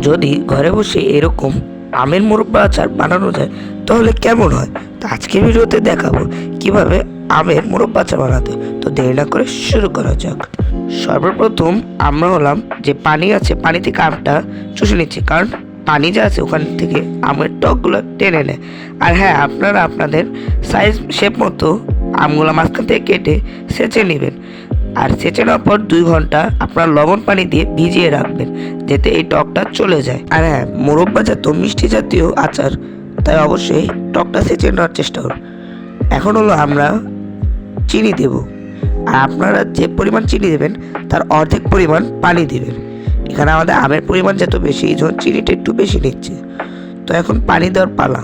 যদি ঘরে বসে এরকম আমের মুরব্বা আচার বানানো যায় তাহলে কেমন হয়। তো আজকের ভিডিওতে দেখাবো কিভাবে আমের মুরব্বা আচার বানাতে। তো দেরি না করে শুরু করা যাক। সর্বপ্রথম আমরা হলাম যে পানি আছে, পানি থেকে আমটা চুষে নিচ্ছি, কারণ পানি যা আছে ওখান থেকে আমের টকগুলো টেনে নেয়। আর হ্যাঁ, আপনারা আপনাদের সাইজ শেপ মতো আমগুলো মাঝখান থেকে কেটে সেঁচে নেবেন। আর সেঁচে নেওয়ার পর 2 ঘন্টা আপনার লবণ পানি দিয়ে ভিজিয়ে রাখবেন, যাতে এই টকটা চলে যায়। আর হ্যাঁ, মুরব্বা জাতীয় মিষ্টি জাতীয় আচার, তাই অবশ্যই টকটা সেঁচে নেওয়ার চেষ্টা করুন। এখন হলো আমরা চিনি দেব, আর আপনারা যে পরিমাণ চিনি দেবেন তার অর্ধেক পরিমাণ পানি দেবেন। এখানে আমাদের আমের পরিমাণ যত বেশি, এই জন্য চিনিটা একটু বেশি নিচ্ছে। তো এখন পানি দেওয়ার পালা।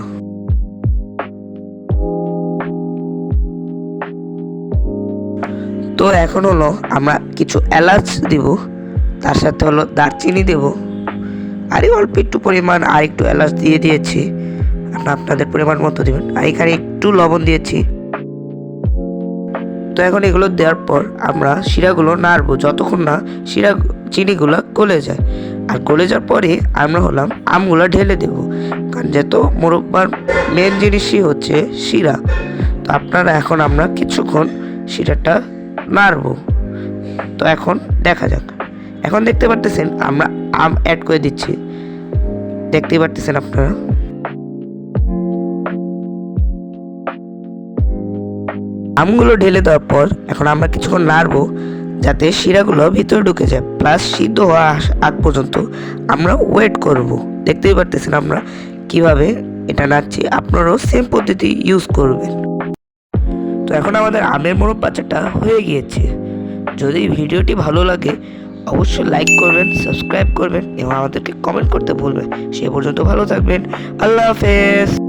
তো এখন হলো আমরা কিছু এলাচ দিব, তার সাথে হলো দারচিনি দেব, আর অল্প একটু পরিমাণ আর একটু এলাচ দিয়ে দিয়েছি, আপনাদের পরিমাণ মতো দেবেন। আর এখানে একটু লবণ দিয়েছি। তো এখন এগুলো দেওয়ার পর আমরা শিরাগুলো নাড়বো যতক্ষণ না চিনিগুলো গলে যায়। আর গলে যাওয়ার পরে আমরা হলাম আমগুলো ঢেলে দেব, কারণ যেহেতু মুরব্বার মেন জিনিসই হচ্ছে শিরা। তো আপনারা এখন আমরা কিছুক্ষণ শিরাটা নাড়বো। তো এখন দেখা যাক। এখন দেখতে পারতেছেন আমরা আম অ্যাড করে দিচ্ছি, দেখতেই পারতেছেন আপনারা। আমগুলো ঢেলে দেওয়ার পর এখন আমরা কিছুক্ষণ নাড়বো, যাতে শিরাগুলো ভিতরে ঢুকে যায়, প্লাস সিদ্ধ হওয়া আগ পর্যন্ত আমরা ওয়েট করব। দেখতেই পারতেছেন আমরা কিভাবে এটা নাড়ছি, আপনারাও সেম পদ্ধতি ইউজ করবেন। তো এখন আমাদের আমের মুরব্বা আচারটা হয়ে গিয়েছে। যদি ভিডিওটি ভালো লাগে অবশ্যই লাইক করবেন, সাবস্ক্রাইব করবেন এবং আমাদেরকে কমেন্ট করতে ভুলবেন। সে পর্যন্ত ভালো থাকবেন। আল্লাহ হাফেজ।